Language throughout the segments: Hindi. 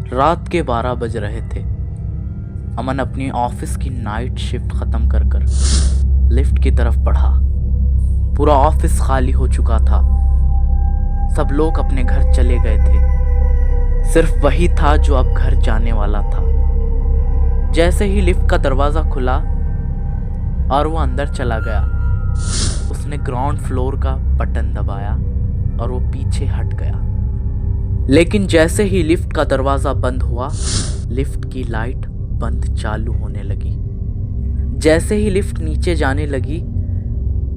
रात के 12 बज रहे थे। अमन अपनी ऑफिस की नाइट शिफ्ट खत्म कर लिफ्ट की तरफ बढ़ा। पूरा ऑफिस खाली हो चुका था। सब लोग अपने घर चले गए थे। सिर्फ वही था जो अब घर जाने वाला था। जैसे ही लिफ्ट का दरवाजा खुला और वो अंदर चला गया, उसने ग्राउंड फ्लोर का बटन दबाया और वो पीछे हट गया। लेकिन जैसे ही लिफ्ट का दरवाजा बंद हुआ, लिफ्ट की लाइट बंद चालू होने लगी। जैसे ही लिफ्ट नीचे जाने लगी,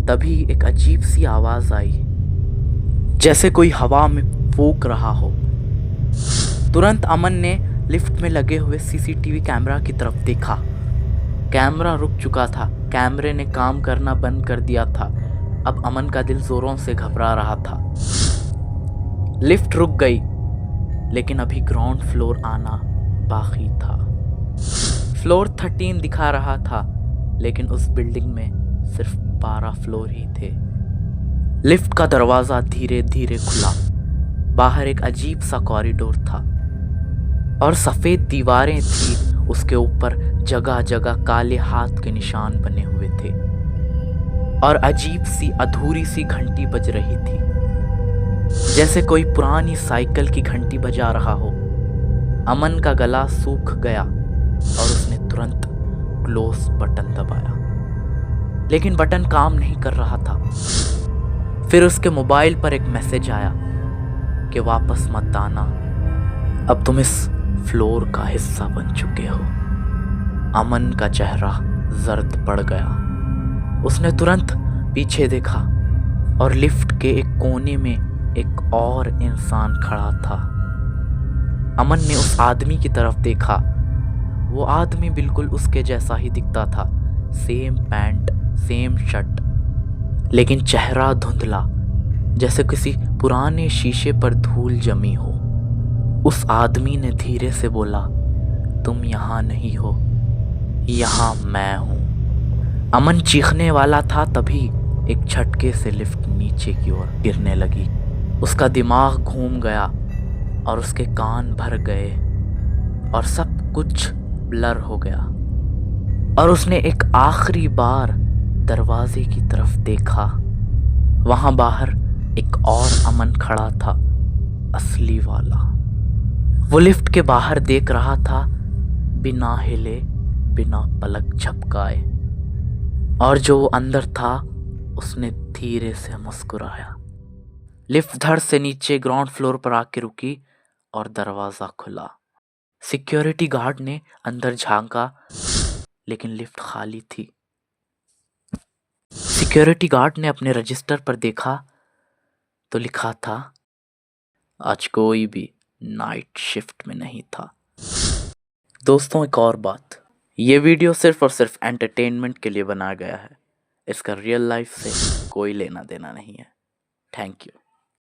तभी एक अजीब सी आवाज आई, जैसे कोई हवा में फूंक रहा हो। तुरंत अमन ने लिफ्ट में लगे हुए सीसीटीवी कैमरा की तरफ देखा। कैमरा रुक चुका था। कैमरे ने काम करना बंद कर दिया था। अब अमन का दिल जोरों से घबरा रहा था। लिफ्ट रुक गई, लेकिन अभी ग्राउंड फ्लोर आना बाकी था। फ्लोर 13 दिखा रहा था, लेकिन उस बिल्डिंग में सिर्फ 12 फ्लोर ही थे। लिफ्ट का दरवाजा धीरे धीरे खुला। बाहर एक अजीब सा कॉरिडोर था और सफेद दीवारें थी। उसके ऊपर जगह जगह काले हाथ के निशान बने हुए थे और अजीब सी अधूरी सी घंटी बज रही थी, जैसे कोई पुरानी साइकिल की घंटी बजा रहा हो। अमन का गला सूख गया और उसने तुरंत क्लोज बटन दबाया, लेकिन बटन काम नहीं कर रहा था। फिर उसके मोबाइल पर एक मैसेज आया कि वापस मत आना, अब तुम इस फ्लोर का हिस्सा बन चुके हो। अमन का चेहरा जर्द पड़ गया। उसने तुरंत पीछे देखा और लिफ्ट के एक कोने में एक और इंसान खड़ा था। अमन ने उस आदमी की तरफ देखा। वो आदमी बिल्कुल उसके जैसा ही दिखता था। सेम पैंट, सेम शर्ट, लेकिन चेहरा धुंधला, जैसे किसी पुराने शीशे पर धूल जमी हो। उस आदमी ने धीरे से बोला, तुम यहाँ नहीं हो, यहाँ मैं हूँ। अमन चीखने वाला था, तभी एक झटके से लिफ्ट नीचे की ओर गिरने लगी। उसका दिमाग घूम गया और उसके कान भर गए और सब कुछ ब्लर हो गया। और उसने एक आखिरी बार दरवाजे की तरफ देखा। वहां बाहर एक और अमन खड़ा था, असली वाला। वो लिफ्ट के बाहर देख रहा था, बिना हिले, बिना पलक झपकाए। और जो अंदर था, उसने धीरे से मुस्कुराया। लिफ्ट धड़ से नीचे ग्राउंड फ्लोर पर आके रुकी और दरवाजा खुला। सिक्योरिटी गार्ड ने अंदर झांका, लेकिन लिफ्ट खाली थी। सिक्योरिटी गार्ड ने अपने रजिस्टर पर देखा तो लिखा था, आज कोई भी नाइट शिफ्ट में नहीं था। दोस्तों, एक और बात, ये वीडियो सिर्फ और सिर्फ एंटरटेनमेंट के लिए बनाया गया है। इसका रियल लाइफ से कोई लेना देना नहीं है। Thank you.